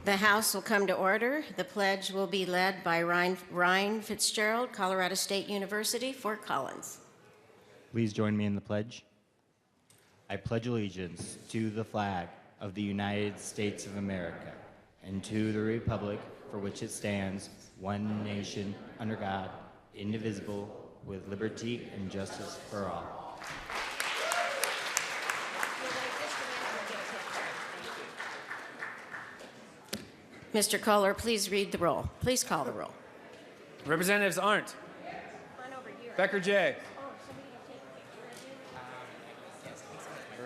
The House will come to order. The pledge will be led by Ryan Fitzgerald, Colorado State University, Fort Collins. Please join me in the pledge. I pledge allegiance to the flag of the United States of America and to the republic for which it stands, one nation, under God, indivisible, with liberty and justice for all. Mr. Kohler, please read the roll. Please call the roll. Representatives Arndt. Becker J.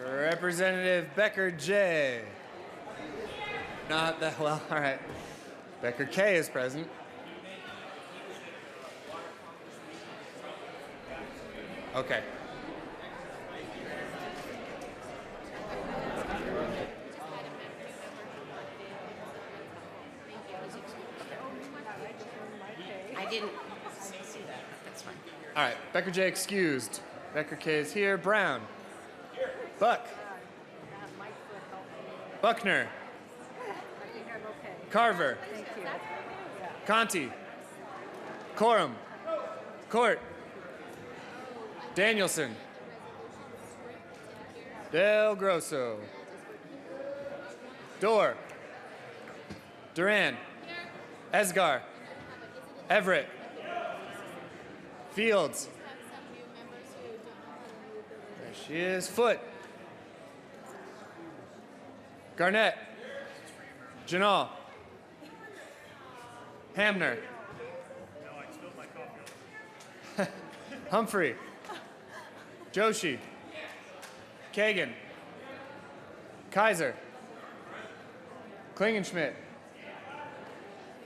Representative Becker J. Not that well, all right. Becker K is present. Okay. I didn't see that, but that's fine. All right, Becker J excused. Becker K is here. Brown. Buck. Buckner. Carver. Conti. Corum. Court. Danielson. Del Grosso. Dorr. Duran. Esgar. Everett. Fields. There she is. Foote. Garnett. Janal. Hamner. Humphrey. Joshi. Kagan. Kaiser. Klingenschmidt.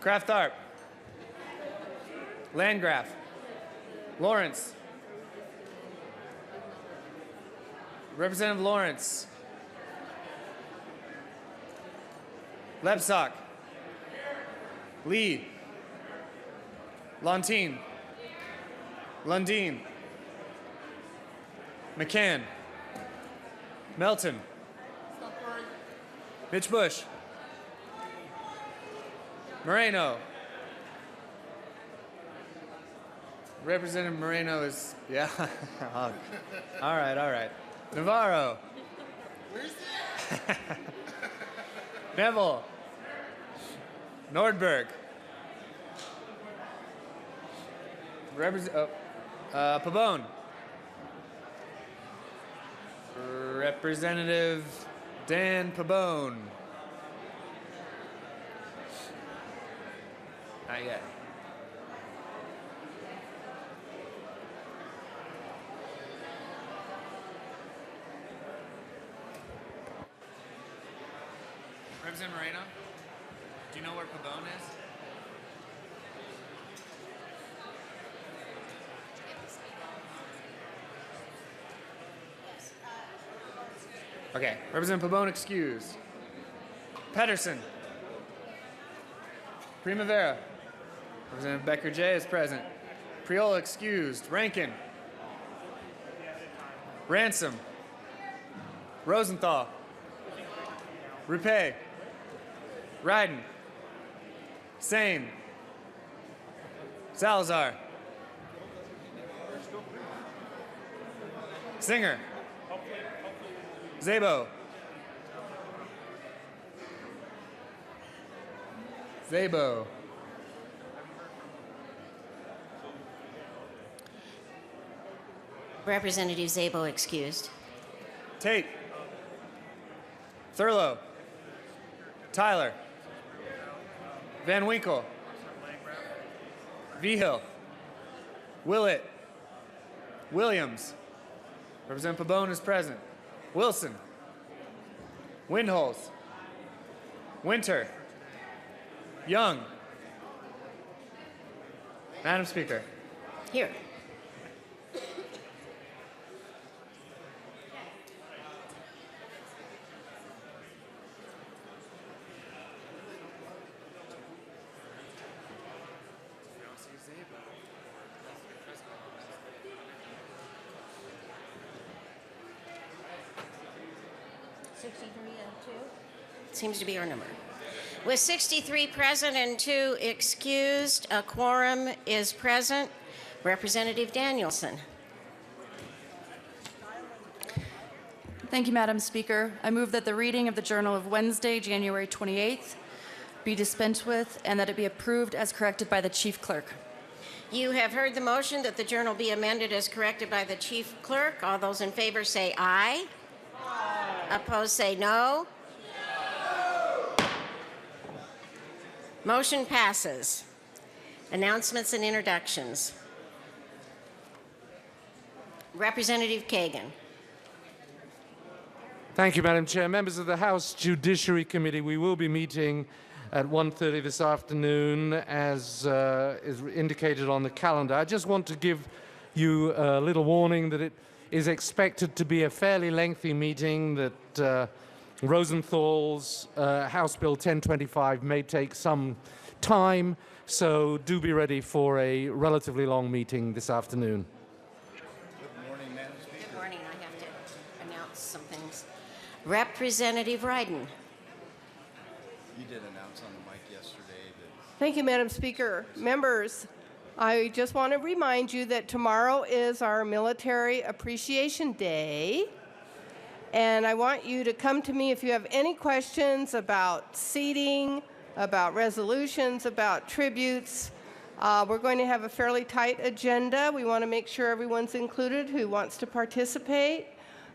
Kraft-Tharp. Landgraf. Lawrence. Representative Lawrence. Lebsock. Lee. Lontine. Lundeen. McCann. Melton. Mitch Bush. Moreno. Representative Moreno is, yeah. all right. Navarro. Neville. Nordberg. Pabon. Representative Dan Pabon. Not yet. Representative Moreno, do you know where Pabon is? Okay, Representative Pabon excused. Pedersen. Primavera. Representative Becker J is present. Priola excused. Rankin. Ransom. Rosenthal. Rupe. Ryden. Sane. Salazar. Singer. Zabo. Zabo. Representative Zabo excused. Tate. Thurlow. Tyler. Van Winkle. Vigil. Willett. Williams. Representative Pabon is present. Wilson. Windholz. Winter. Young. Madam Speaker. Here. Seems to be our number. With 63 present and 2 excused, a quorum is present. Representative Danielson. Thank you, Madam Speaker. I move that the reading of the Journal of Wednesday, January 28th, be dispensed with and that it be approved as corrected by the Chief Clerk. You have heard the motion that the journal be amended as corrected by the Chief Clerk. All those in favor say aye. Aye. Opposed say no. Motion passes. Announcements and introductions. Representative Kagan. Thank you, Madam Chair. Members of the House Judiciary Committee, we will be meeting at 1:30 this afternoon, as is indicated on the calendar. I just want to give you a little warning that it is expected to be a fairly lengthy meeting, that Rosenthal's House Bill 1025 may take some time, so do be ready for a relatively long meeting this afternoon. Good morning, Madam Speaker. Good morning. I have to announce some things. Representative Ryden. You did announce on the mic yesterday that... Thank you, Madam Speaker. Members, I just want to remind you that tomorrow is our Military Appreciation Day. And I want you to come to me if you have any questions about seating, about resolutions, about tributes. We're going to have a fairly tight agenda. We want to make sure everyone's included who wants to participate.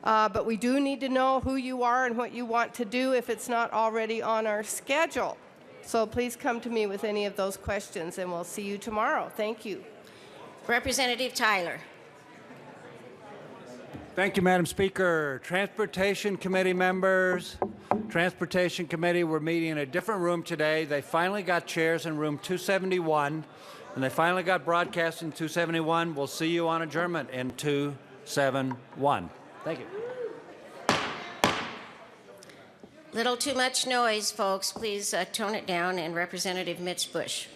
But we do need to know who you are and what you want to do if it's not already on our schedule. So please come to me with any of those questions, and we'll see you tomorrow. Thank you. Representative Tyler. Thank you, Madam Speaker. Transportation Committee members, Transportation Committee, we're meeting in a different room today. They finally got chairs in room 271, and they finally got broadcast in 271. We'll see you on adjournment in 271. Thank you. Little too much noise, folks. Please tone it down. And Representative Mitch Bush.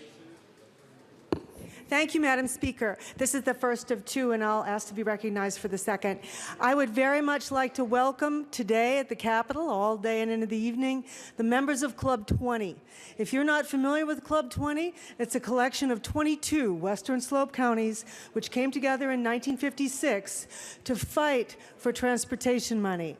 Thank you, Madam Speaker. This is the first of two, and I'll ask to be recognized for the second. I would very much like to welcome today at the Capitol, all day and into the evening, the members of Club 20. If you're not familiar with Club 20, it's a collection of 22 Western Slope counties which came together in 1956 to fight for transportation money.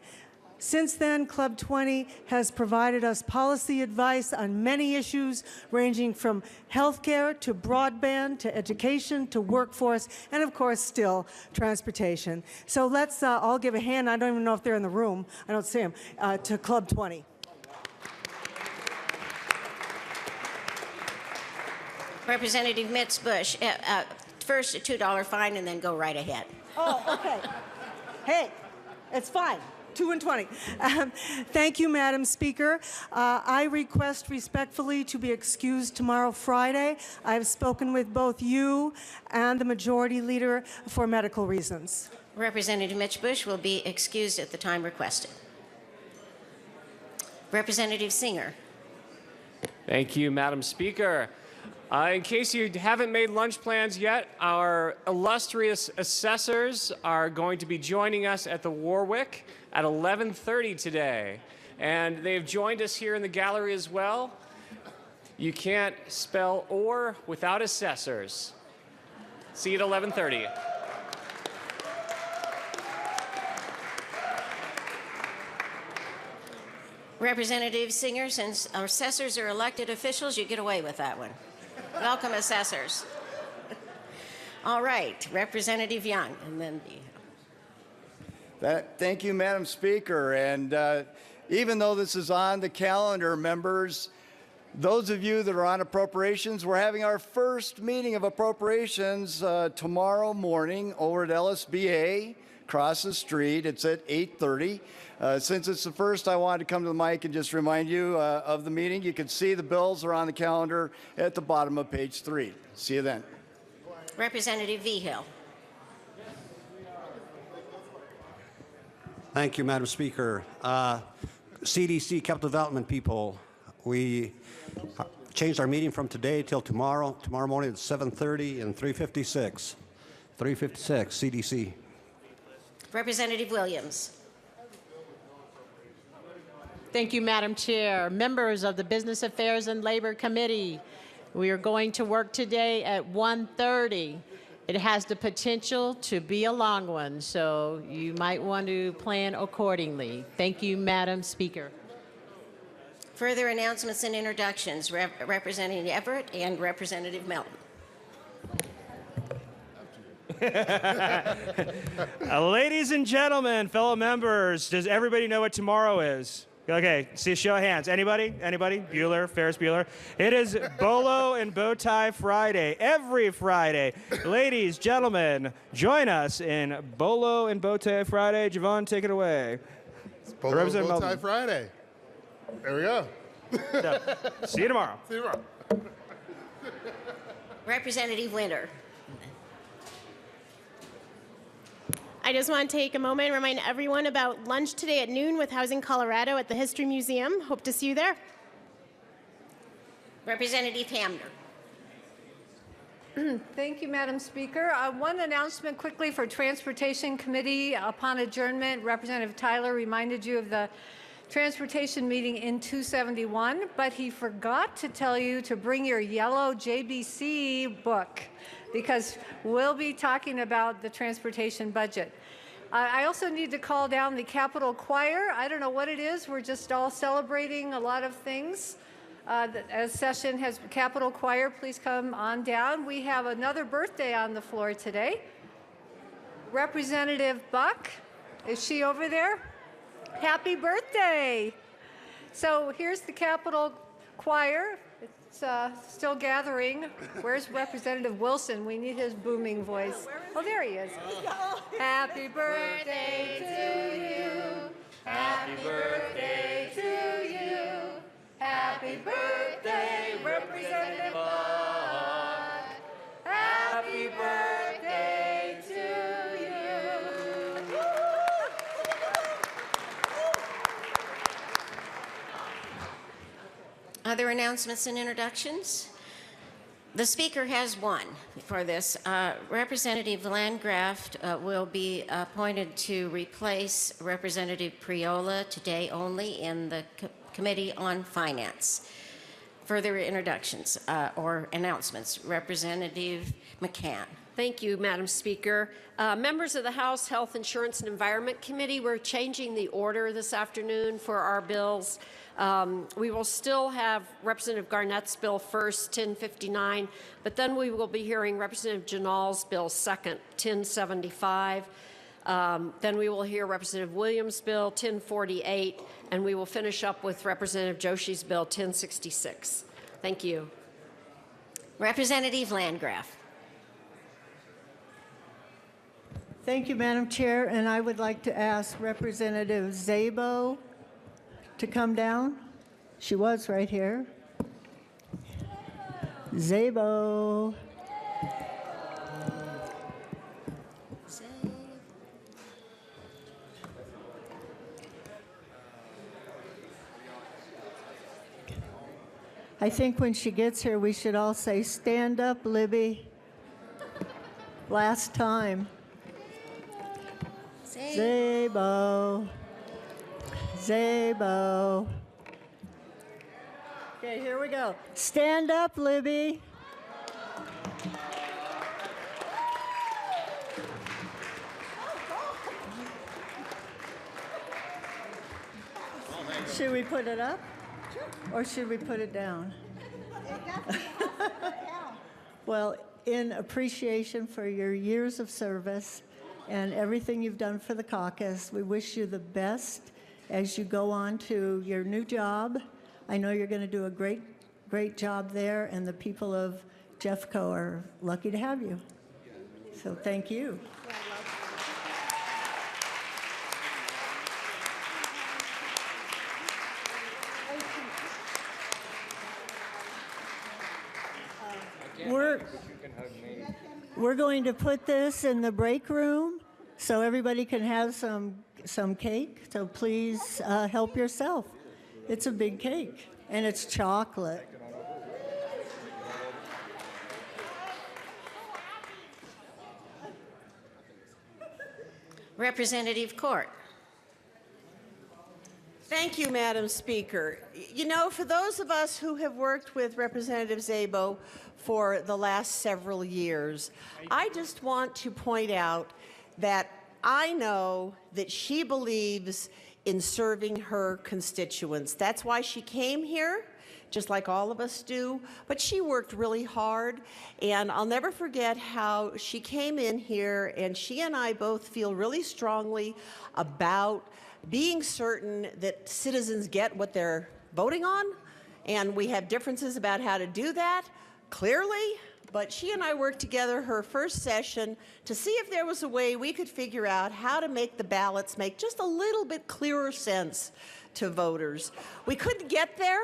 Since then, Club 20 has provided us policy advice on many issues ranging from healthcare to broadband to education to workforce and, of course, still transportation. So let's all give a hand. I don't even know if they're in the room. I don't see them. To Club 20. Representative Mitch Bush, first a $2 fine and then go right ahead. Oh, okay. Hey, it's fine. 2 and 20. Thank you, Madam Speaker. I request respectfully to be excused tomorrow, Friday. I have spoken with both you and the Majority Leader for medical reasons. Representative Mitch Bush will be excused at the time requested. Representative Singer. Thank you, Madam Speaker. In case you haven't made lunch plans yet, our illustrious assessors are going to be joining us at the Warwick at 11:30 today. And they've joined us here in the gallery as well. You can't spell "or" without assessors. See you at 11:30. Representative Singer, since our assessors are elected officials, you get away with that one. Welcome, assessors. All right, Representative Young, and then Thank you, Madam Speaker. And even though this is on the calendar, members, those of you that are on appropriations, we're having our first meeting of appropriations tomorrow morning over at LSBA, across the street. It's at 8:30. Since it's the first, I wanted to come to the mic and just remind you of the meeting. You can see the bills are on the calendar at the bottom of page 3. See you then. Representative Vigil. Thank you, Madam Speaker. CDC, Capital Development people, we changed our meeting from today till tomorrow. Tomorrow morning at 7:30 and 3:56. 3:56, CDC. Representative Williams. Thank you, Madam Chair. Members of the Business Affairs and Labor Committee, we are going to work today at 1:30. It has the potential to be a long one, so you might want to plan accordingly. Thank you, Madam Speaker. Further announcements and introductions. Representative Everett and Representative Melton. Ladies and gentlemen, fellow members, does everybody know what tomorrow is? Okay, see a show of hands. Anybody? Anybody? Bueller, Ferris Bueller. It is Bolo and Bowtie Friday, every Friday. Ladies, gentlemen, join us in Bolo and Bowtie Friday. Javon, take it away. It's Bolo and Bowtie Friday. There we go. So, see you tomorrow. See you tomorrow. Representative Winter. I just want to take a moment and remind everyone about lunch today at noon with Housing Colorado at the History Museum. Hope to see you there. Representative Hamner. Thank you, Madam Speaker. One announcement quickly for Transportation Committee. Upon adjournment, Representative Tyler reminded you of the Transportation meeting in 271, but he forgot to tell you to bring your yellow JBC book, because we'll be talking about the transportation budget. I also need to call down the Capitol Choir. I don't know what it is. We're just all celebrating a lot of things. As session has Capitol Choir, please come on down. We have another birthday on the floor today. Representative Buck, is she over there? Happy birthday. So here's the Capitol Choir. It's still gathering. Where's Representative Wilson? We need his booming voice. Oh, there he is. Happy birthday to you. Happy birthday to you. Happy birthday, Representative Buck. Happy birthday to you. Other announcements and introductions? The speaker has one for this. Representative Landgraf will be appointed to replace Representative Priola today only in the Committee on Finance. Further introductions or announcements. Representative McCann. Thank you, Madam Speaker. Members of the House Health Insurance and Environment Committee, we're changing the order this afternoon for our bills. We will still have Representative Garnett's bill first, 1059, but then we will be hearing Representative Janal's bill second, 1075. Then we will hear Representative Williams' bill, 1048, and we will finish up with Representative Joshi's bill, 1066. Thank you. Representative Landgraf. Thank you, Madam Chair, and I would like to ask Representative Szabo to come down. She was right here. Szabo. I think when she gets here, we should all say, "Stand up, Libby." Last time. Szabo. Szabo. Okay, here we go. Stand up, Libby. Should we put it up? Or should we put it down? Well, in appreciation for your years of service and everything you've done for the caucus, we wish you the best as you go on to your new job. I know you're going to do a great job there, and the people of Jeffco are lucky to have you. So thank you. We're going to put this in the break room so everybody can have some cake. So please help yourself. It's a big cake, and it's chocolate. Representative Court. Thank you, Madam Speaker. You know, for those of us who have worked with Representative Szabo for the last several years, I just want to point out that I know that she believes in serving her constituents. That's why she came here, just like all of us do, but she worked really hard, and I'll never forget how she came in here, and she and I both feel really strongly about being certain that citizens get what they're voting on, and we have differences about how to do that, clearly, but she and I worked together her first session to see if there was a way we could figure out how to make the ballots make just a little bit clearer sense to voters. We couldn't get there.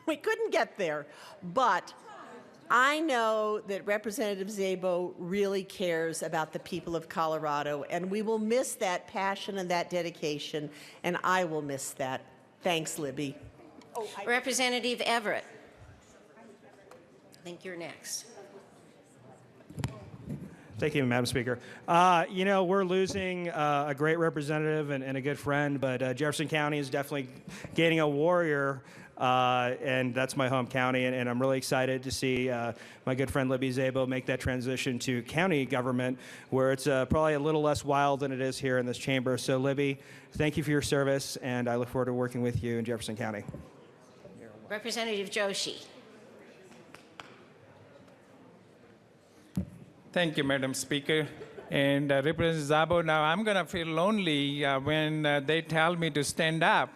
We couldn't get there, but I know that Representative Szabo really cares about the people of Colorado, and we will miss that passion and that dedication, and I will miss that. Thanks, Libby. Representative Everett. I think you're next. Thank you, Madam Speaker. You know, we're losing a great representative and a good friend, but Jefferson County is definitely gaining a warrior, and that's my home county, and I'm really excited to see my good friend Libby Szabo make that transition to county government, where it's probably a little less wild than it is here in this chamber. So, Libby, thank you for your service, and I look forward to working with you in Jefferson County. Representative Joshi. Thank you, Madam Speaker. And Representative Szabo, now I'm going to feel lonely when they tell me to stand up.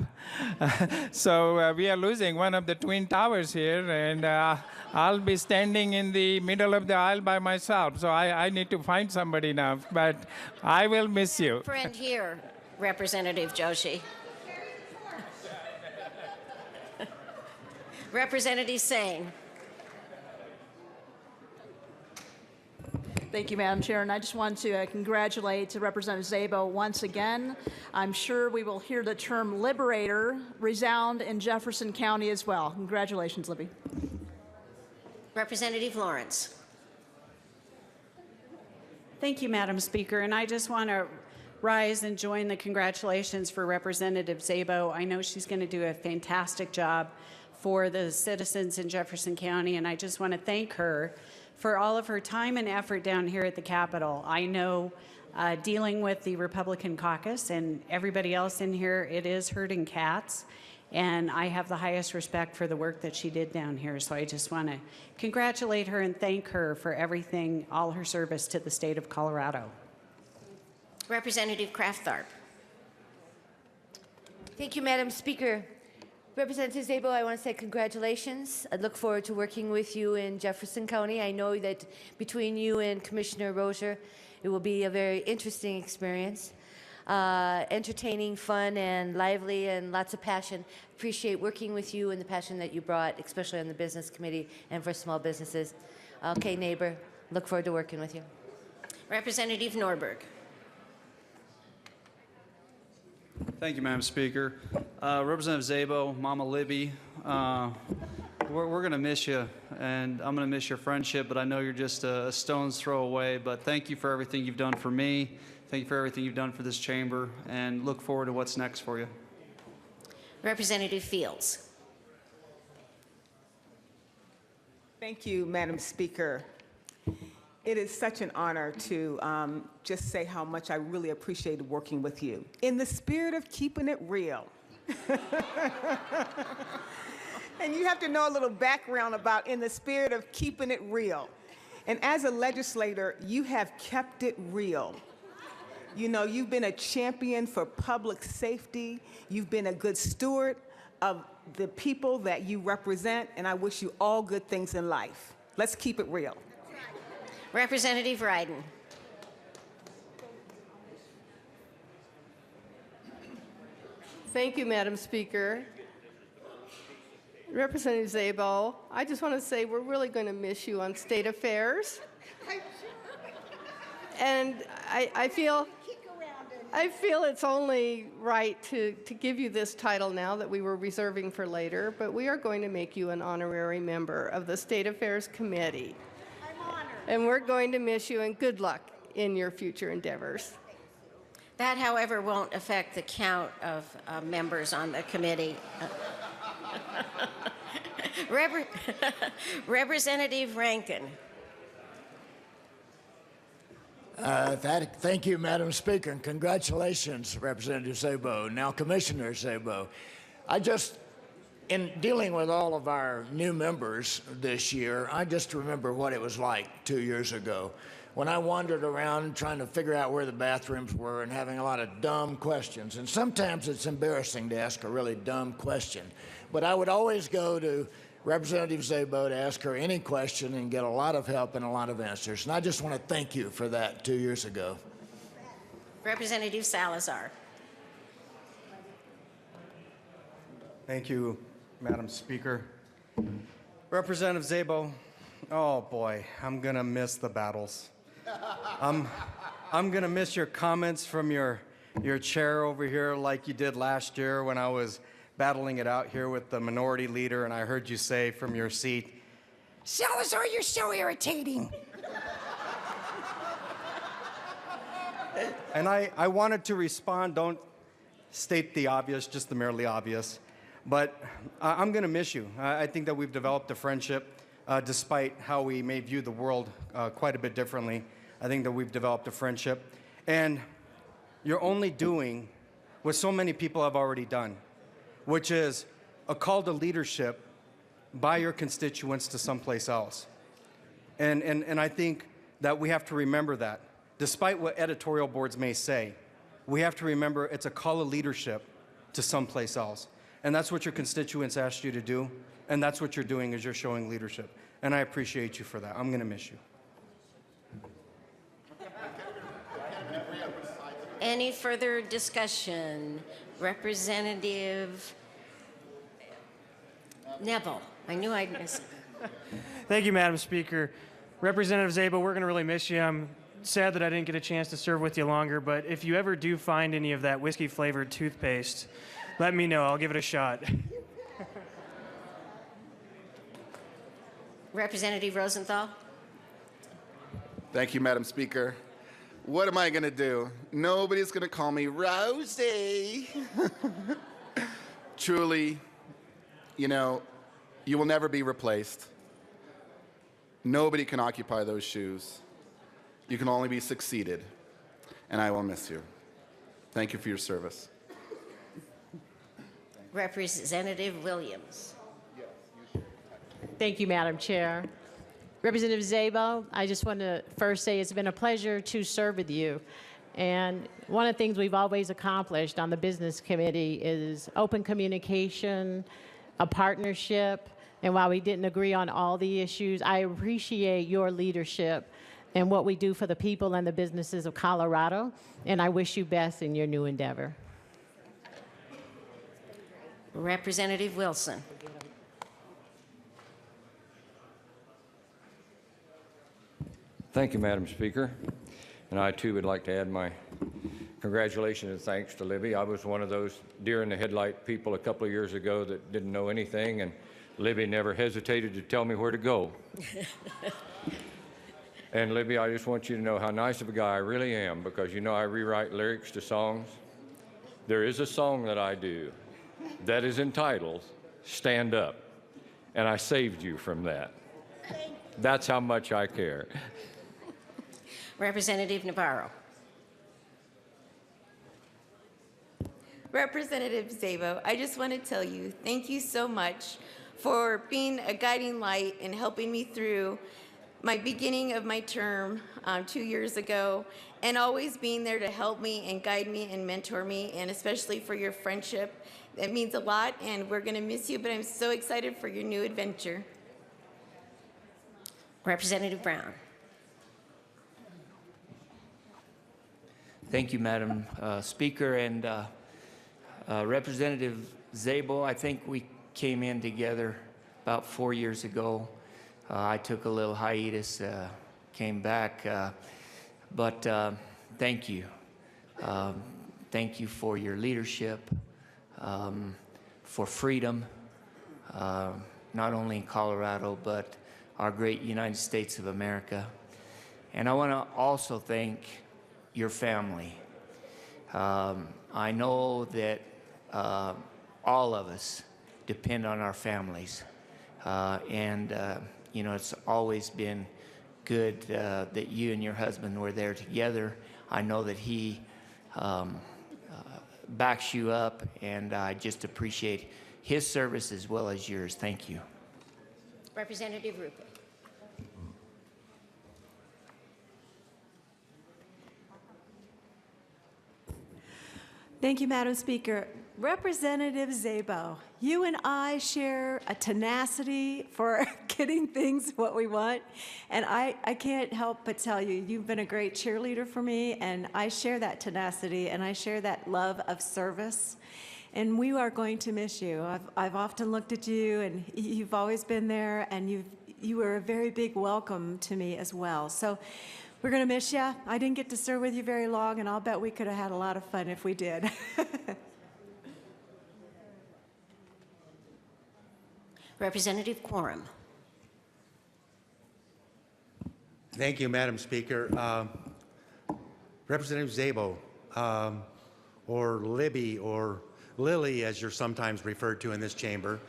So we are losing one of the Twin Towers here, and I'll be standing in the middle of the aisle by myself. So I need to find somebody now, but I will miss you. Friend here, Representative Joshi. Representative Singh. Thank you, Madam Chair. And I just want to congratulate Representative Szabo once again. I'm sure we will hear the term liberator resound in Jefferson County as well. Congratulations, Libby. Representative Lawrence. Thank you, Madam Speaker. And I just want to rise and join the congratulations for Representative Szabo. I know she's going to do a fantastic job for the citizens in Jefferson County, and I just want to thank her for all of her time and effort down here at the Capitol. I know dealing with the Republican caucus and everybody else in here, it is herding cats, and I have the highest respect for the work that she did down here. So I just want to congratulate her and thank her for everything, all her service to the state of Colorado. Representative Kraft-Tharp. Thank you, Madam Speaker. Representative Szabo, I want to say congratulations. I look forward to working with you in Jefferson County. I know that between you and Commissioner Rozier, it will be a very interesting experience. Entertaining, fun, and lively, and lots of passion. Appreciate working with you and the passion that you brought, especially on the Business Committee and for small businesses. Okay, neighbor, look forward to working with you. Representative Norberg. Thank you, Madam Speaker. Representative Szabo, Mama Libby, we're going to miss you, and I'm going to miss your friendship, but I know you're just a stone's throw away. But thank you for everything you've done for me. Thank you for everything you've done for this chamber, and look forward to what's next for you. Representative Fields. Thank you, Madam Speaker. It is such an honor to just say how much I really appreciated working with you. In the spirit of keeping it real. And you have to know a little background about in the spirit of keeping it real. And as a legislator, you have kept it real. You know, you've been a champion for public safety. You've been a good steward of the people that you represent, and I wish you all good things in life. Let's keep it real. Representative Ryden. Thank you, Madam Speaker. Representative Szabo, I just want to say we're really going to miss you on State Affairs. And I feel it's only right to give you this title now that we were reserving for later, but we are going to make you an honorary member of the State Affairs Committee. And we're going to miss you, and good luck in your future endeavors. That, however, won't affect the count of members on the committee. Representative Rankin. Thank you, Madam Speaker, and congratulations, Representative Szabo, now Commissioner Szabo. In dealing with all of our new members this year, I just remember what it was like 2 years ago when I wandered around trying to figure out where the bathrooms were and having a lot of dumb questions. And sometimes it's embarrassing to ask a really dumb question. But I would always go to Representative Szabo to ask her any question and get a lot of help and a lot of answers. And I just want to thank you for that 2 years ago. Representative Salazar. Thank you, Madam Speaker. Representative Szabo, oh boy, I'm gonna miss the battles. I'm gonna miss your comments from your chair over here like you did last year when I was battling it out here with the minority leader and I heard you say from your seat, "Salazar, you're so irritating." And I wanted to respond, don't state the obvious, just the merely obvious. But I'm going to miss you. I think that we've developed a friendship despite how we may view the world quite a bit differently. I think that we've developed a friendship. And you're only doing what so many people have already done, which is a call to leadership by your constituents to someplace else. And I think that we have to remember that. Despite what editorial boards may say, we have to remember it's a call of leadership to someplace else. And that's what your constituents asked you to do, and that's what you're doing is you're showing leadership. And I appreciate you for that. I'm going to miss you. Any further discussion? Representative Neville. I knew I'd miss. Thank you, Madam Speaker. Representative Szabo, we're going to really miss you. I'm sad that I didn't get a chance to serve with you longer, but if you ever do find any of that whiskey-flavored toothpaste, let me know. I'll give it a shot. Representative Rosenthal. Thank you, Madam Speaker. What am I going to do? Nobody's going to call me Rosie. Truly, you know, you will never be replaced. Nobody can occupy those shoes. You can only be succeeded, and I will miss you. Thank you for your service. Representative Williams. Thank you, Madam Chair. Representative Szabo, I just want to first say it's been a pleasure to serve with you. And one of the things we've always accomplished on the Business Committee is open communication, a partnership, and while we didn't agree on all the issues, I appreciate your leadership and what we do for the people and the businesses of Colorado, and I wish you best in your new endeavor. Representative Wilson. Thank you, Madam Speaker. And I, too, would like to add my congratulations and thanks to Libby. I was one of those deer-in-the-headlight people a couple of years ago that didn't know anything, and Libby never hesitated to tell me where to go. And Libby, I just want you to know how nice of a guy I really am, because you know I rewrite lyrics to songs. There is a song that I do that is entitled Stand Up, and I saved you from that. That's how much I care. Representative Navarro. Representative Szabo, I just want to tell you, thank you so much for being a guiding light and helping me through my beginning of my term 2 years ago, and always being there to help me and guide me and mentor me, and especially for your friendship. It means a lot, and we're going to miss you, but I'm so excited for your new adventure. Representative Brown. Thank you, Madam Speaker. And Representative Szabo, I think we came in together about 4 years ago. I took a little hiatus, came back, but thank you. Thank you for your leadership, for freedom, not only in Colorado, but our great United States of America. And I want to also thank your family. I know that all of us depend on our families. You know, it's always been good that you and your husband were there together. I know that he backs you up, and I just appreciate his service as well as yours. Thank you. Representative Rupert. Thank you, Madam Speaker. Representative Szabo, you and I share a tenacity for getting things what we want, and I can't help but tell you, you've been a great cheerleader for me, and I share that tenacity, and I share that love of service, and we are going to miss you. I've often looked at you, and you've always been there, and you were a very big welcome to me as well. So we're going to miss you. I didn't get to serve with you very long, and I'll bet we could have had a lot of fun if we did. Representative Quorum. Thank you, Madam Speaker. Representative Szabo, or Libby, or Lily, as you're sometimes referred to in this chamber.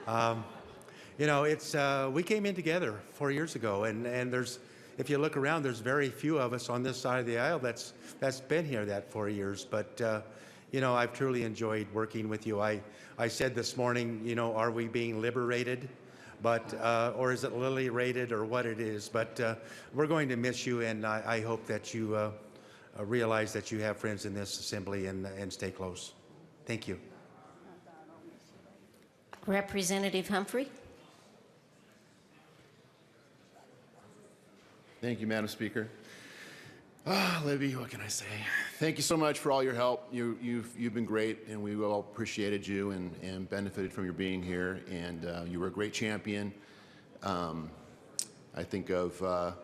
You know, it's we came in together 4 years ago, and there's, if you look around, there's very few of us on this side of the aisle that's been here that 4 years. But you know, I've truly enjoyed working with you. I said this morning, you know, are we being liberated? But or is it Lily rated, or what it is? But we're going to miss you, and I hope that you realize that you have friends in this assembly, and stay close. Thank you. Representative Humphrey. Thank you, Madam Speaker. Libby, what can I say? Thank you so much for all your help. You've been great, and we all appreciated you and benefited from your being here. And you were a great champion. I think of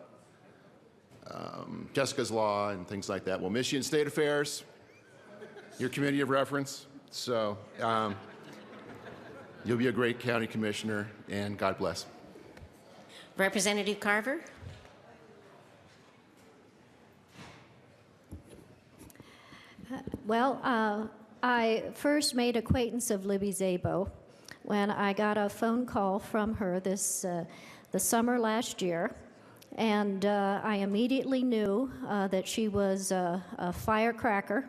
Jessica's Law and things like that. We'll miss you in State Affairs, your committee of reference. So you'll be a great county commissioner, and God bless. Representative Carver? Well, I first made acquaintance of Libby Szabo when I got a phone call from her the summer last year, and I immediately knew that she was a firecracker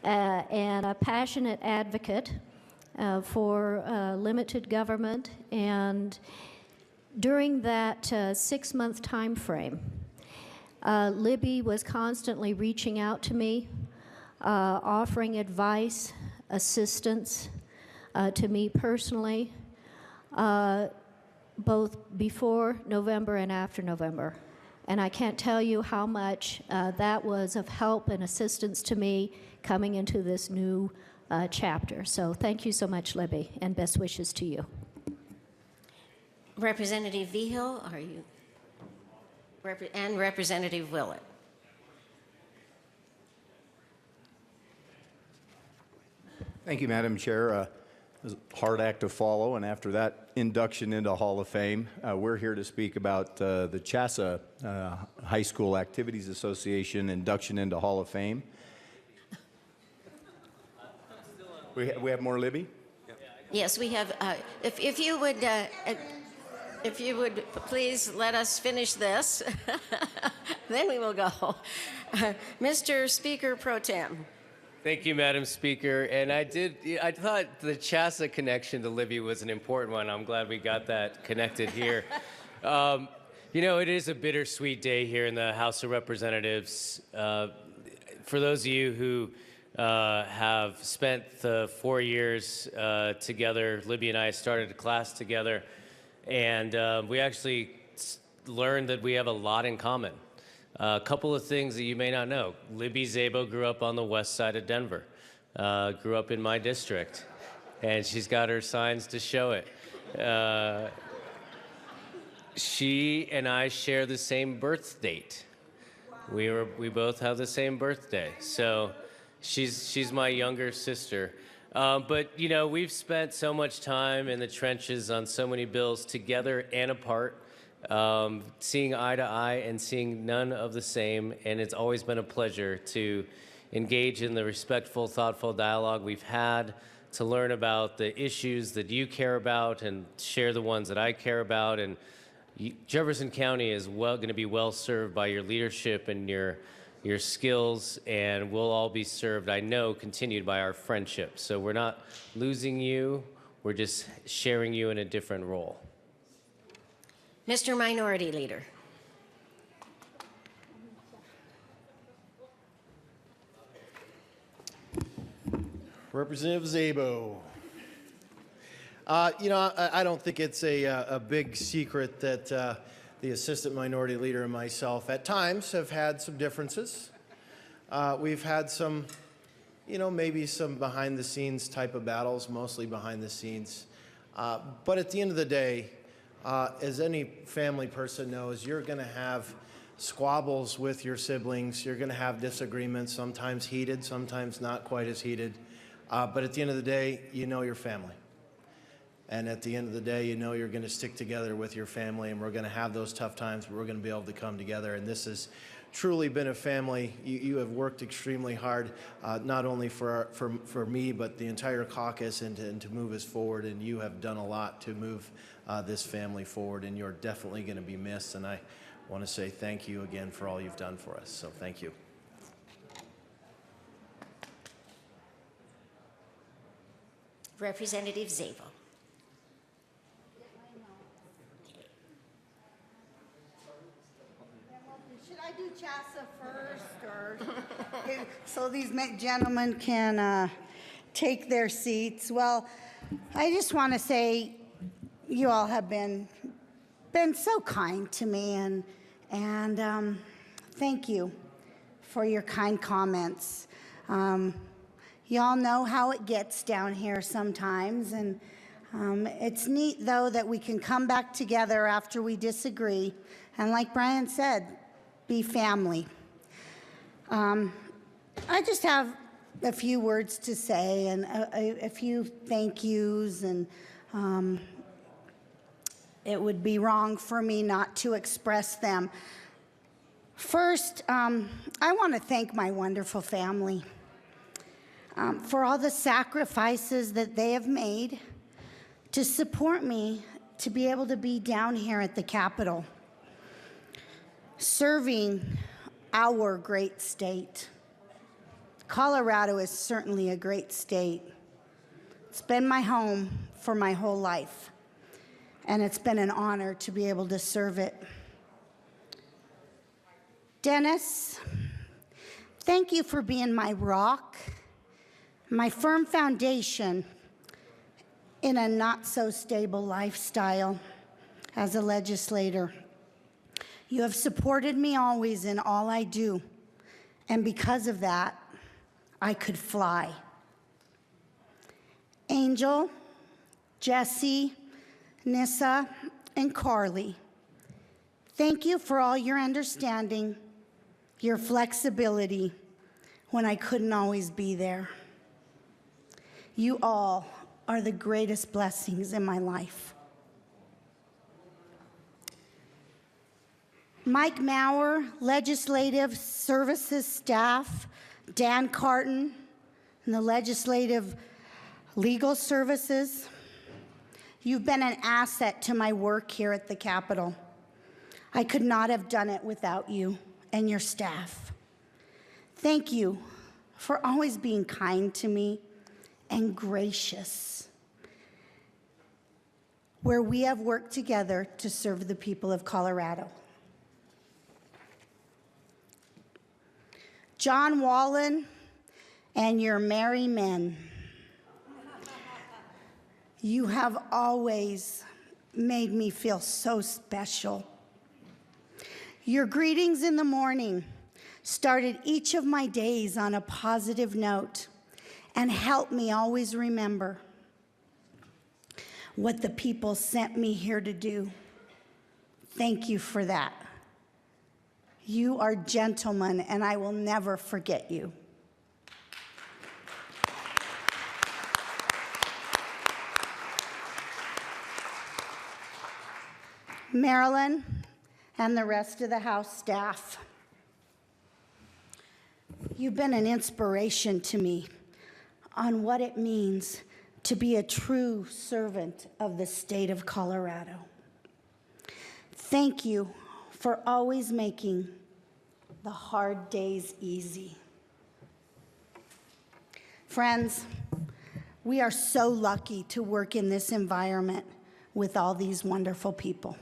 and a passionate advocate for limited government. And during that 6-month time frame, Libby was constantly reaching out to me, offering advice, assistance to me personally, both before November and after November. And I can't tell you how much that was of help and assistance to me coming into this new chapter. So thank you so much, Libby, and best wishes to you. Representative Vigil, are you? And Representative Willett. Thank you, Madam Chair. It was a hard act to follow, and after that induction into Hall of Fame, we're here to speak about the CHASA High School Activities Association induction into Hall of Fame. We have more, Libby? Yes, we have. If you would please let us finish this, then we will go. Mr. Speaker Pro Tem. Thank you, Madam Speaker. And I thought the CHASA connection to Libby was an important one. I'm glad we got that connected here. You know, it is a bittersweet day here in the House of Representatives. For those of you who have spent the 4 years together, Libby and I started a class together, and we actually learned that we have a lot in common. A couple of things that you may not know. Libby Szabo grew up on the west side of Denver, grew up in my district, and she's got her signs to show it. She and I share the same birth date. We both have the same birthday, so she's my younger sister. But you know, we've spent so much time in the trenches on so many bills together and apart. Seeing eye to eye and seeing none of the same, and it's always been a pleasure to engage in the respectful, thoughtful dialogue we've had, to learn about the issues that you care about and share the ones that I care about. And Jefferson County is going to be well served by your leadership and your skills, and we'll all be served, I know, continued by our friendship. So we're not losing you, we're just sharing you in a different role. Mr. Minority Leader. Representative Szabo. You know, I don't think it's a big secret that the Assistant Minority Leader and myself at times have had some differences. We've had some, you know, maybe some behind-the-scenes type of battles, mostly behind the scenes. But at the end of the day, as any family person knows, you're going to have squabbles with your siblings. You're going to have disagreements, sometimes heated, sometimes not quite as heated. But at the end of the day, you know your family. And at the end of the day, you know you're going to stick together with your family, and we're going to have those tough times, but we're going to be able to come together. And this has truly been a family. You have worked extremely hard, not only for me, but the entire caucus, and to move us forward. And you have done a lot to move this family forward, and you're definitely going to be missed. And I want to say thank you again for all you've done for us. So thank you. Representative Szabo. Should I do CHASA first, or so these gentlemen can take their seats? Well, I just want to say you all have been so kind to me, and thank you for your kind comments. You all know how it gets down here sometimes, and It's neat, though, that we can come back together after we disagree, and like Brian said, be family. I just have a few words to say and a few thank yous, and it would be wrong for me not to express them. First, I want to thank my wonderful family for all the sacrifices that they have made to support me to be able to be down here at the Capitol, serving our great state. Colorado is certainly a great state. It's been my home for my whole life, and it's been an honor to be able to serve it. Dennis, thank you for being my rock, my firm foundation in a not-so-stable lifestyle as a legislator. You have supported me always in all I do, and because of that, I could fly. Angel, Jesse, Nissa, and Carly, thank you for all your understanding, your flexibility when I couldn't always be there. You all are the greatest blessings in my life. Mike Maurer, Legislative Services staff, Dan Carton, and the Legislative Legal Services, you've been an asset to my work here at the Capitol. I could not have done it without you and your staff. Thank you for always being kind to me and gracious, where we have worked together to serve the people of Colorado. John Wallen and your merry men, you have always made me feel so special. Your greetings in the morning started each of my days on a positive note and helped me always remember what the people sent me here to do. Thank you for that. You are gentlemen, and I will never forget you. Marilyn and the rest of the House staff, you've been an inspiration to me on what it means to be a true servant of the state of Colorado. Thank you for always making the hard days easy. Friends, we are so lucky to work in this environment with all these wonderful people.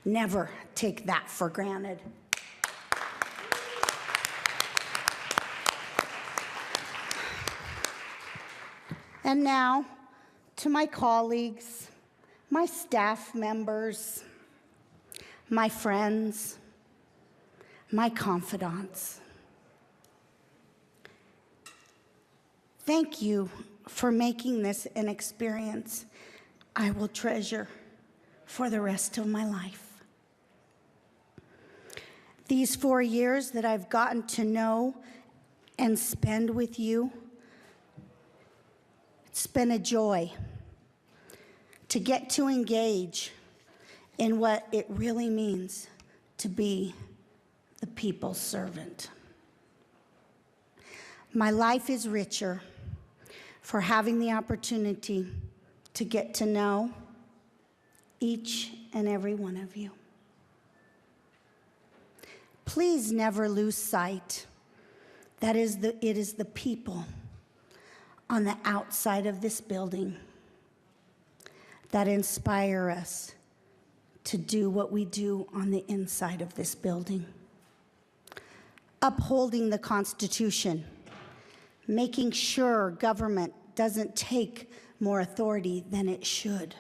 Never take that for granted. And now, to my colleagues, my staff members, my friends, my confidants. Thank you for making this an experience I will treasure for the rest of my life. These 4 years that I've gotten to know and spend with you, it's been a joy to get to engage in what it really means to be the people's servant. My life is richer for having the opportunity to get to know each and every one of you. Please never lose sight that it is the people on the outside of this building that inspire us to do what we do on the inside of this building. Upholding the Constitution, making sure government doesn't take more authority than it should.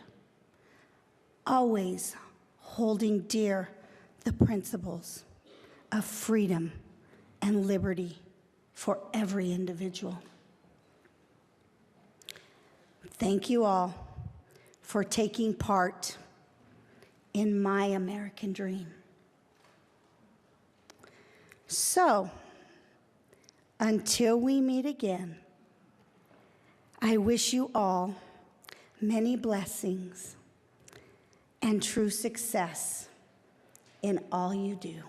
Always holding dear the principles of freedom and liberty for every individual. Thank you all for taking part in my American dream. So, until we meet again, I wish you all many blessings and true success in all you do.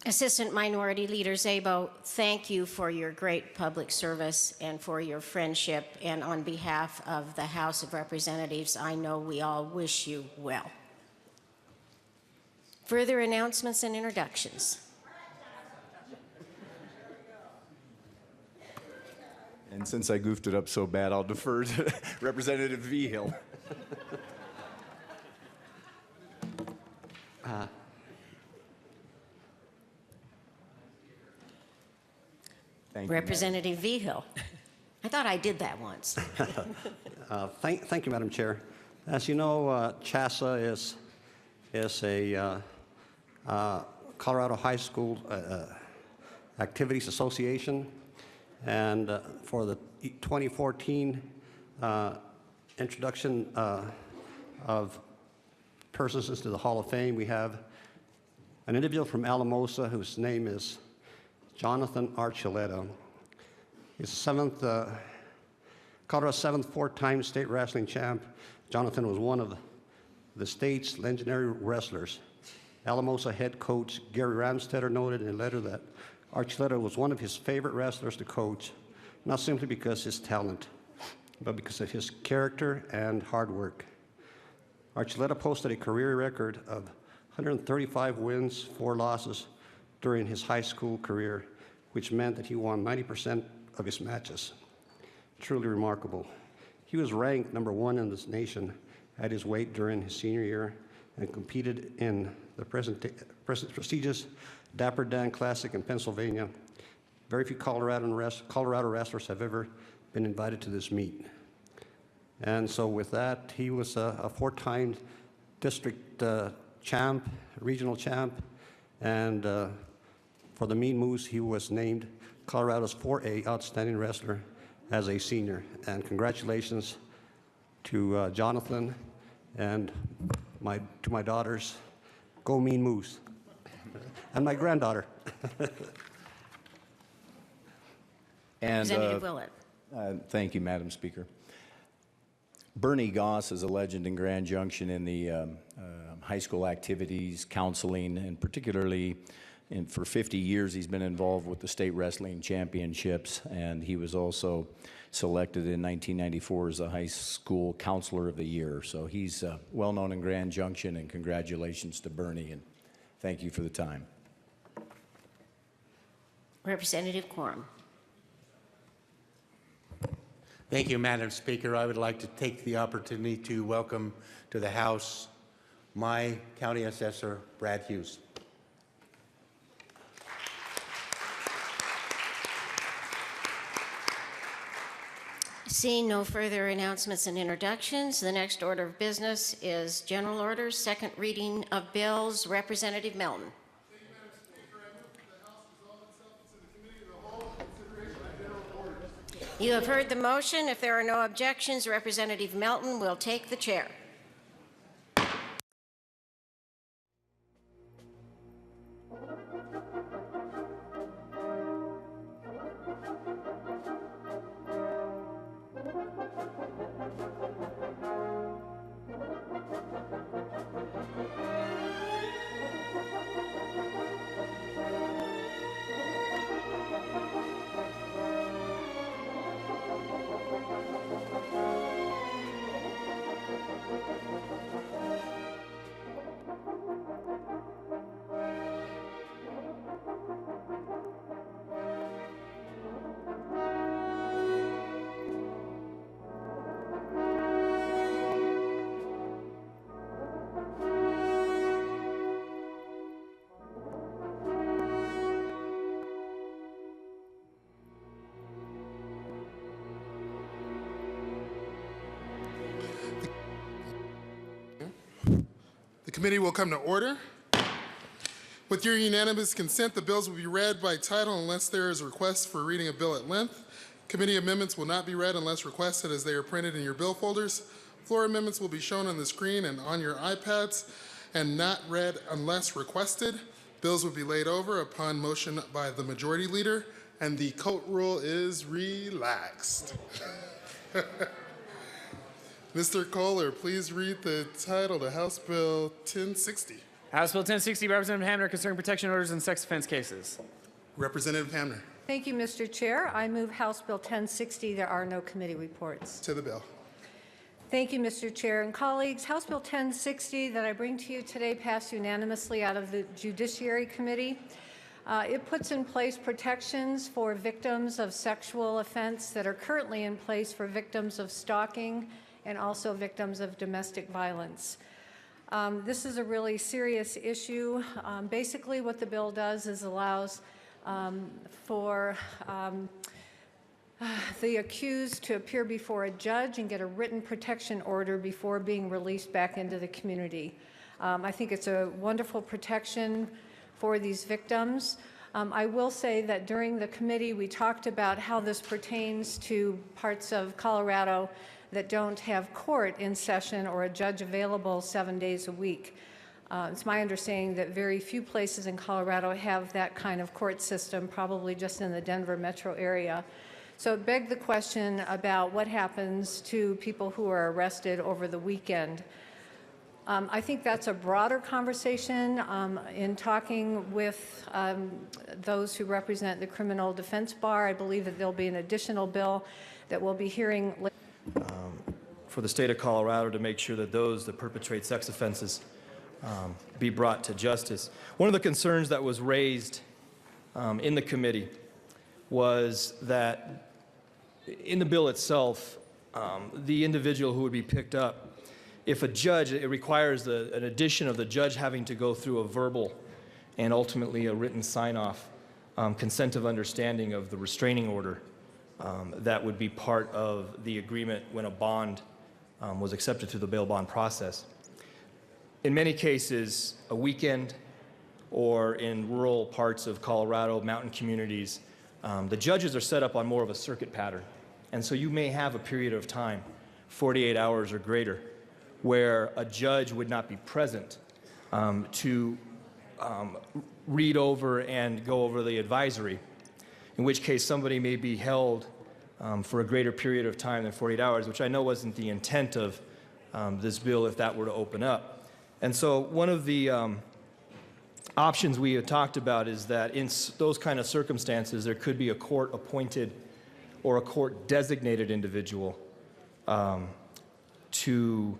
Assistant Minority Leader Szabo, thank you for your great public service and for your friendship. And on behalf of the House of Representatives, I know we all wish you well. Further announcements and introductions. And since I goofed it up so bad, I'll defer to Representative Vigil. Thank you, Representative Vigil. I thought I did that once. Thank you, Madam Chair. As you know, CHASA is a Colorado High School Activities Association, and for the 2014 introduction of persons into the Hall of Fame, we have an individual from Alamosa whose name is Jonathan Archuleta. He's Colorado's seventh four-time state wrestling champ. Jonathan was one of the state's legendary wrestlers. Alamosa head coach Gary Ramstetter noted in a letter that Archuleta was one of his favorite wrestlers to coach, not simply because of his talent, but because of his character and hard work. Archuleta posted a career record of 135 wins, 4 losses during his high school career, which meant that he won 90% of his matches. Truly remarkable. He was ranked number 1 in this nation at his weight during his senior year and competed in the prestigious Dapper Dan Classic in Pennsylvania. Very few Colorado wrestlers have ever been invited to this meet. And so with that, he was a 4-time district champ, regional champ, and for the Mean Moose, he was named Colorado's 4A Outstanding Wrestler as a senior. And congratulations to Jonathan and to my daughters. Go Mean Moose. And my granddaughter. And, Representative Willett. Thank you, Madam Speaker. Bernie Goss is a legend in Grand Junction in the high school activities, counseling, and particularly for 50 years he's been involved with the state wrestling championships, and he was also selected in 1994 as the high school counselor of the year. So he's well known in Grand Junction, and congratulations to Bernie, and thank you for the time. Representative Quorum. Thank you, Madam Speaker. I would like to take the opportunity to welcome to the House my County Assessor, Brad Hughes. Seeing no further announcements and introductions, the next order of business is general orders, second reading of bills. Representative Melton. You have heard the motion. If there are no objections, Representative Melton will take the chair. The committee will come to order. With your unanimous consent, the bills will be read by title unless there is a request for reading a bill at length. Committee amendments will not be read unless requested as they are printed in your bill folders. Floor amendments will be shown on the screen and on your iPads and not read unless requested. Bills will be laid over upon motion by the majority leader, and the court rule is relaxed. Mr. Kohler, please read the title to House Bill 1060. House Bill 1060, Representative Hamner, concerning protection orders in sex offense cases. Representative Hamner. Thank you, Mr. Chair. I move House Bill 1060. There are no committee reports. To the bill. Thank you, Mr. Chair and colleagues. House Bill 1060 that I bring to you today passed unanimously out of the Judiciary Committee. It puts in place protections for victims of sexual offense that are currently in place for victims of stalking and also victims of domestic violence. This is a really serious issue. Basically, what the bill does is allows for the accused to appear before a judge and get a written protection order before being released back into the community. I think it's a wonderful protection for these victims. I will say that during the committee, we talked about how this pertains to parts of Colorado that don't have court in session or a judge available 7 days a week. It's my understanding that very few places in Colorado have that kind of court system, probably just in the Denver metro area. So it begged the question about what happens to people who are arrested over the weekend. I think that's a broader conversation. In talking with those who represent the criminal defense bar, I believe that there'll be an additional bill that we'll be hearing later. For the state of Colorado to make sure that those that perpetrate sex offenses be brought to justice. One of the concerns that was raised in the committee was that in the bill itself, the individual who would be picked up, if a judge, it requires an addition of the judge having to go through a verbal and ultimately a written sign-off, consent of understanding of the restraining order that would be part of the agreement when a bond was accepted through the bail bond process. In many cases, a weekend or in rural parts of Colorado, mountain communities, the judges are set up on more of a circuit pattern. And so you may have a period of time, 48 hours or greater, where a judge would not be present to read over and go over the advisory, in which case somebody may be held for a greater period of time than 48 hours, which I know wasn't the intent of this bill if that were to open up. And so one of the options we had talked about is that in those kind of circumstances, there could be a court-appointed or a court-designated individual to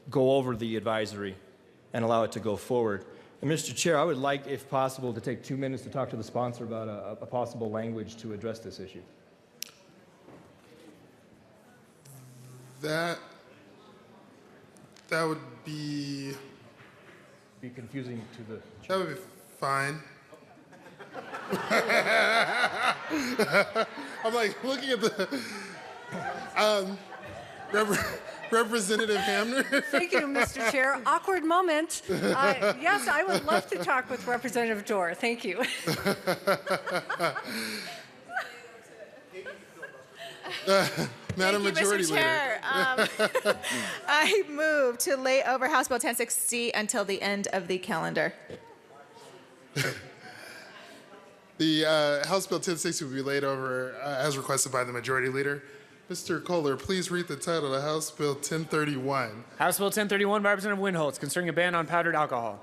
go over the advisory and allow it to go forward. And Mr. Chair, I would like, if possible, to take 2 minutes to talk to the sponsor about a possible language to address this issue. That would be confusing to the That would be fine. I'm like looking at the Representative Hamner. Thank you, Mr. Chair. Awkward moment. Yes, I would love to talk with Representative Dorr. Thank you. Madam Thank you, Majority Mr. Leader. Chair. I move to lay over House Bill 1060 until the end of the calendar. The House Bill 1060 will be laid over as requested by the Majority Leader. Mr. Kohler, please read the title of House Bill 1031. House Bill 1031 by Representative Windholz, concerning a ban on powdered alcohol.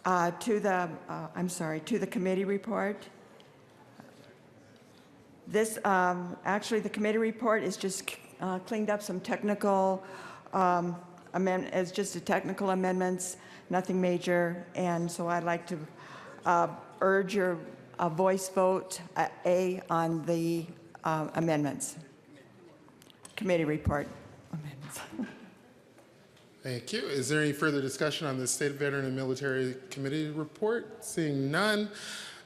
To the committee report. This, actually, the committee report is just cleaned up some technical it's just a technical amendments, nothing major, and so I'd like to urge your voice vote A on the amendments. Committee report amendments. Thank you. Is there any further discussion on the State Veteran and Military Committee report? Seeing none,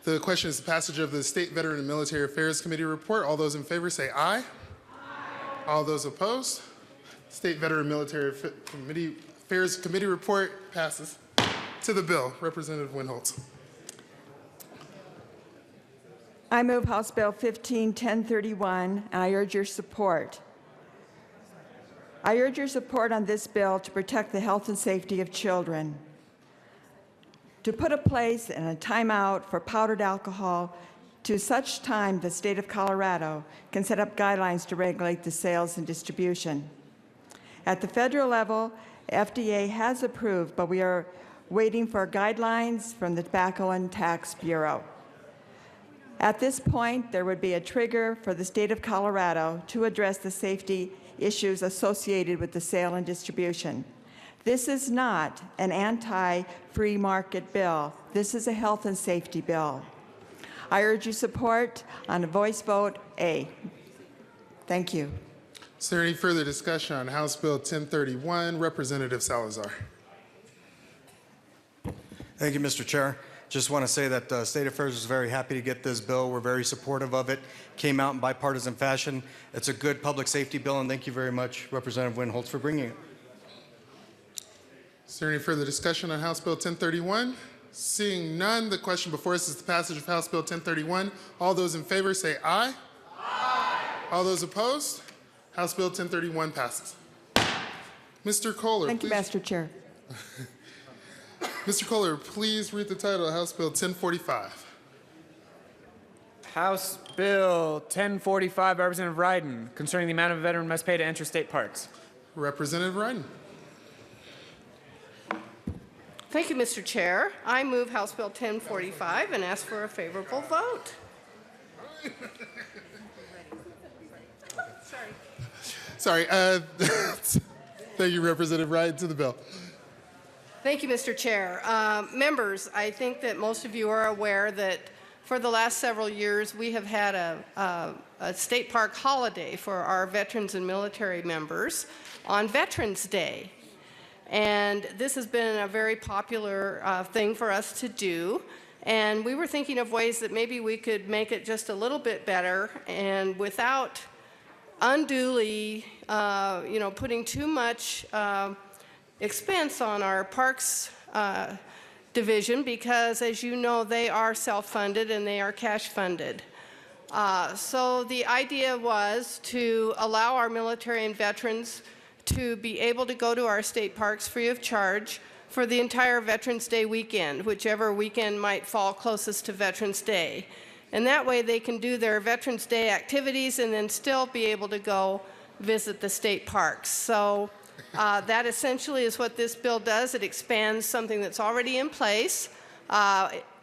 the question is the passage of the State Veteran and Military Affairs Committee report. All those in favor say aye. Aye. All those opposed? State Veteran Military Affairs Committee report passes. To the bill, Representative Winholtz. I move House Bill 15-1031, and I urge your support. I urge your support on this bill to protect the health and safety of children, to put a place and a timeout for powdered alcohol to such time the state of Colorado can set up guidelines to regulate the sales and distribution. At the federal level, FDA has approved, but we are waiting for guidelines from the Tobacco and Tax Bureau. At this point, there would be a trigger for the state of Colorado to address the safety issues associated with the sale and distribution. This is not an anti-free market bill. This is a health and safety bill. I urge you support on a voice vote A. Thank you. Is there any further discussion on House Bill 1031? Representative Salazar. Thank you, Mr. Chair. Just want to say that State Affairs is very happy to get this bill. We're very supportive of it. Came out in bipartisan fashion. It's a good public safety bill, and thank you very much, Representative Winholtz, for bringing it. Is there any further discussion on House Bill 1031? Seeing none, the question before us is the passage of House Bill 1031. All those in favor say aye. Aye. All those opposed? House Bill 1031 passes. Mr. Kohler, Thank you, Mr. Chair. Mr. Kohler, please read the title of House Bill 1045. House Bill 1045, Representative Ryden, concerning the amount a veteran must pay to enter state parks. Representative Ryden. Thank you, Mr. Chair. I move House Bill 1045 and ask for a favorable vote. Sorry. Thank you, Representative Ryden. To the bill. Thank you, Mr. Chair. Members, I think that most of you are aware that for the last several years we have had a state park holiday for our veterans and military members on Veterans Day. And this has been a very popular thing for us to do. And we were thinking of ways that maybe we could make it just a little bit better and without unduly, putting too much expense on our parks division, because as you know, they are self-funded and they are cash funded. So the idea was to allow our military and veterans to be able to go to our state parks free of charge for the entire Veterans Day weekend, whichever weekend might fall closest to Veterans Day. And that way they can do their Veterans Day activities and then still be able to go visit the state parks. So that essentially is what this bill does. It expands something that's already in place.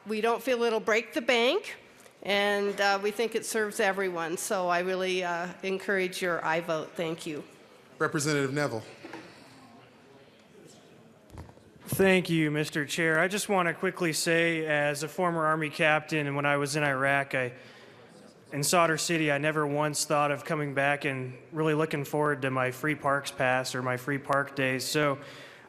We don't feel it'll break the bank, and we think it serves everyone. So I really encourage your aye vote. Thank you. Representative Neville. Thank you, Mr. Chair. I just want to quickly say, as a former Army captain, and when I was in Iraq, in Sadr City, I never once thought of coming back and really looking forward to my free parks pass or my free park days. So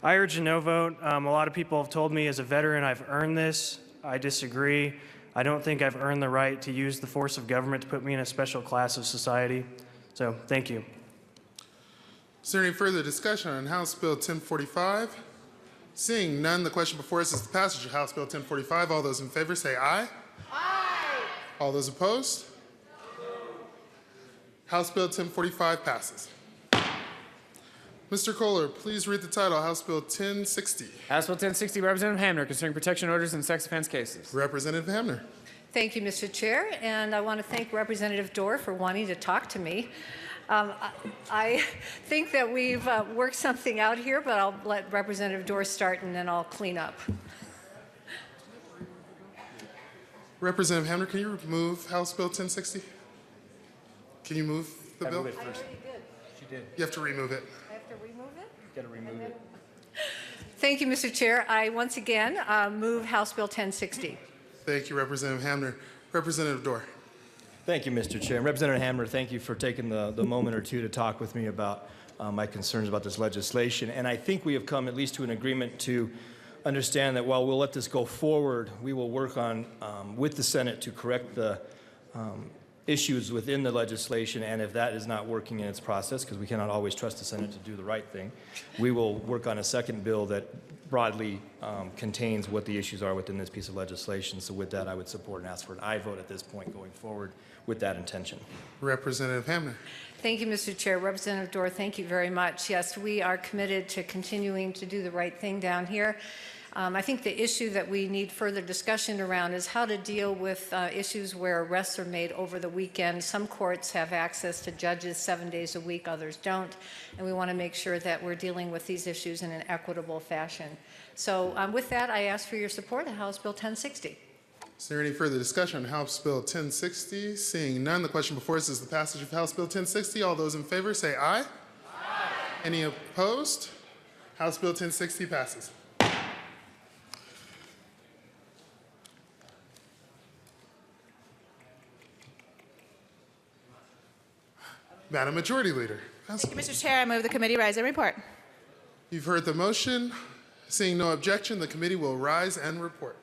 I urge a no vote. A lot of people have told me as a veteran I've earned this. I disagree. I don't think I've earned the right to use the force of government to put me in a special class of society. So thank you. Is there any further discussion on House Bill 1045? Seeing none, the question before us is the passage of House Bill 1045. All those in favor say aye. Aye. All those opposed? House Bill 1045 passes. Mr. Kohler, please read the title, House Bill 1060. House Bill 1060, Representative Hamner, concerning protection orders in sex offense cases. Representative Hamner. Thank you, Mr. Chair, and I want to thank Representative Dorr for wanting to talk to me. I think that we've worked something out here, but I'll let Representative Dorr start and then I'll clean up. Representative Hamner, can you move House Bill 1060? Can you move the bill? I already did. She did. You have to remove it. I have to remove it? You got to remove it. Thank you, Mr. Chair. I once again move House Bill 1060. Thank you, Representative Hamner. Representative Dorr. Thank you, Mr. Chair. Representative Hammer, thank you for taking the moment or two to talk with me about my concerns about this legislation. And I think we have come at least to an agreement to understand that while we'll let this go forward, we will work on with the Senate to correct the issues within the legislation, and if that is not working in its process, because we cannot always trust the Senate to do the right thing, we will work on a second bill that broadly contains what the issues are within this piece of legislation. So with that, I would support and ask for an aye vote at this point going forward with that intention. Representative Hamner. Thank you, Mr. Chair. Representative Dorr, thank you very much. Yes, we are committed to continuing to do the right thing down here. I think the issue that we need further discussion around is how to deal with issues where arrests are made over the weekend. Some courts have access to judges 7 days a week, others don't, and we want to make sure that we're dealing with these issues in an equitable fashion. So with that, I ask for your support of House Bill 1060. Is there any further discussion on House Bill 1060? Seeing none, the question before us is the passage of House Bill 1060. All those in favor say aye. Aye. Any opposed? House Bill 1060 passes. Madam Majority Leader. Thank you, Mr. Chair. I move the committee rise and report. You've heard the motion. Seeing no objection, the committee will rise and report.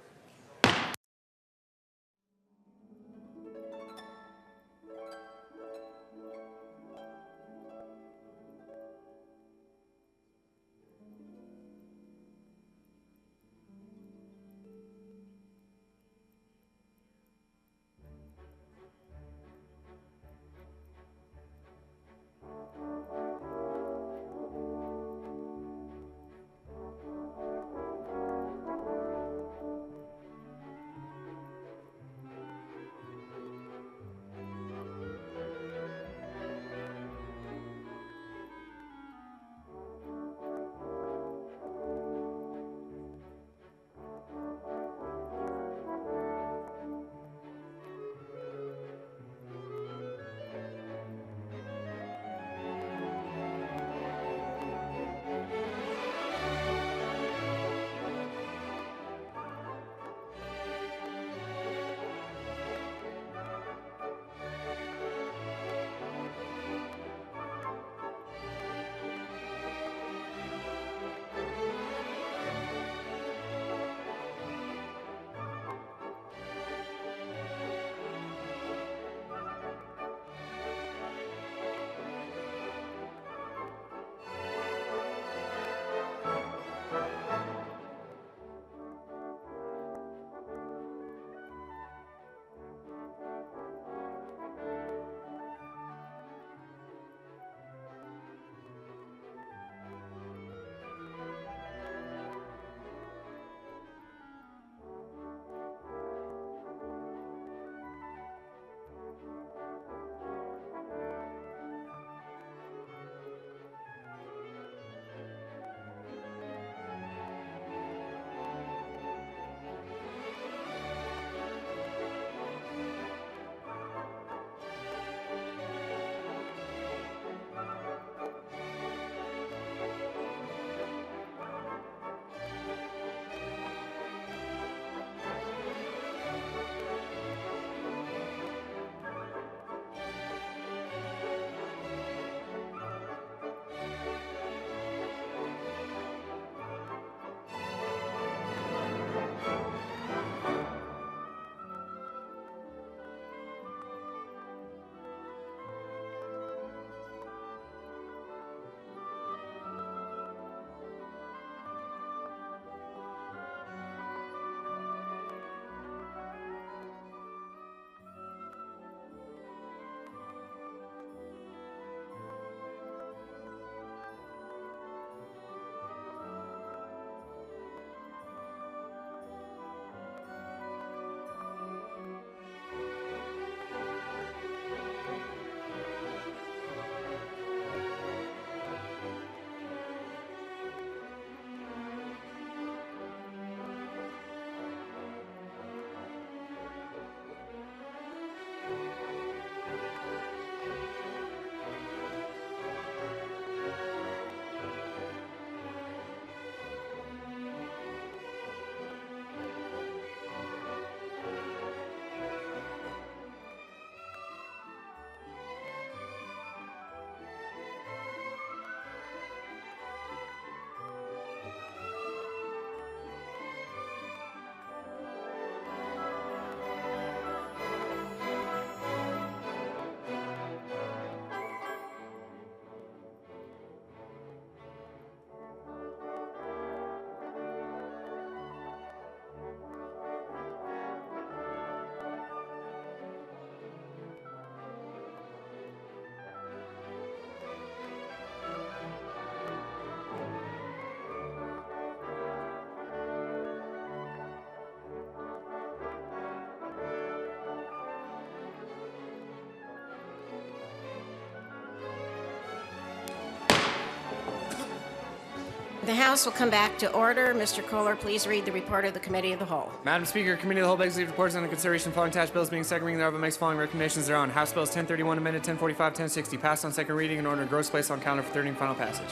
The House will come back to order. Mr. Kohler, please read the report of the Committee of the Whole. Madam Speaker, Committee of the Whole begs leave reports on the consideration of following attached bills being second reading thereof and makes following recommendations thereon. House Bills 1031 amended, 1045, 1060 passed on second reading in order to gross place on calendar for third and final passage.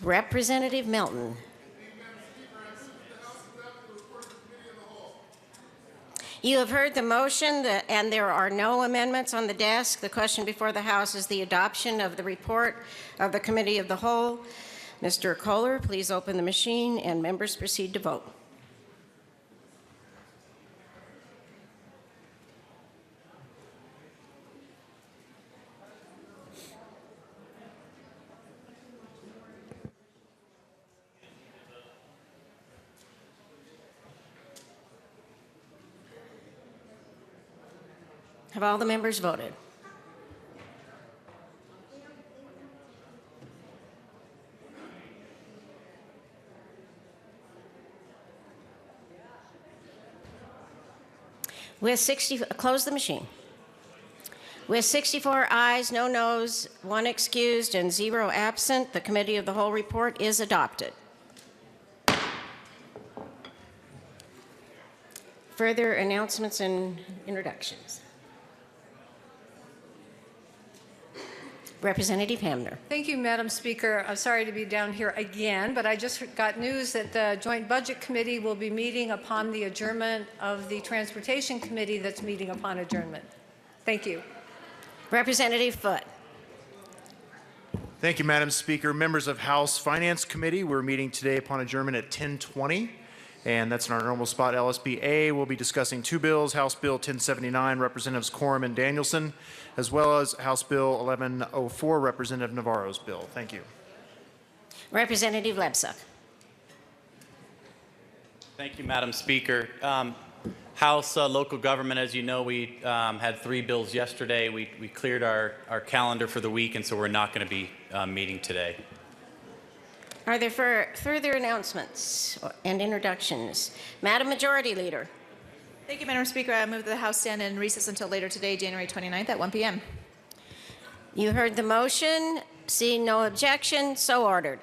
Representative Milton. You have heard the motion, and there are no amendments on the desk. The question before the House is the adoption of the report of the Committee of the Whole. Mr. Kohler, please open the machine, and members proceed to vote. Have all the members voted? With 60, close the machine. With 64 ayes, no noes, 1 excused, and 0 absent, the Committee of the Whole report is adopted. Further announcements and introductions. Representative Hamner. Thank you, Madam Speaker. I'm sorry to be down here again, but I just got news that the Joint Budget Committee will be meeting upon the adjournment of the Transportation Committee that's meeting upon adjournment. Thank you. Representative Foote. Thank you, Madam Speaker. Members of House Finance Committee, we're meeting today upon adjournment at 10:20, and that's in our normal spot. LSB-A will be discussing 2 bills, House Bill 1079, Representatives Quorum and Danielson, as well as House Bill 1104, Representative Navarro's bill. Thank you. Representative Lebsuck. Thank you, Madam Speaker. House local government, as you know, we had 3 bills yesterday. We cleared our calendar for the week, and so we're not going to be meeting today. Are there further announcements and introductions? Madam Majority Leader. Thank you, Madam Speaker. I move that the House stand in recess until later today, January 29th at 1 p.m. You heard the motion. Seeing no objection, so ordered.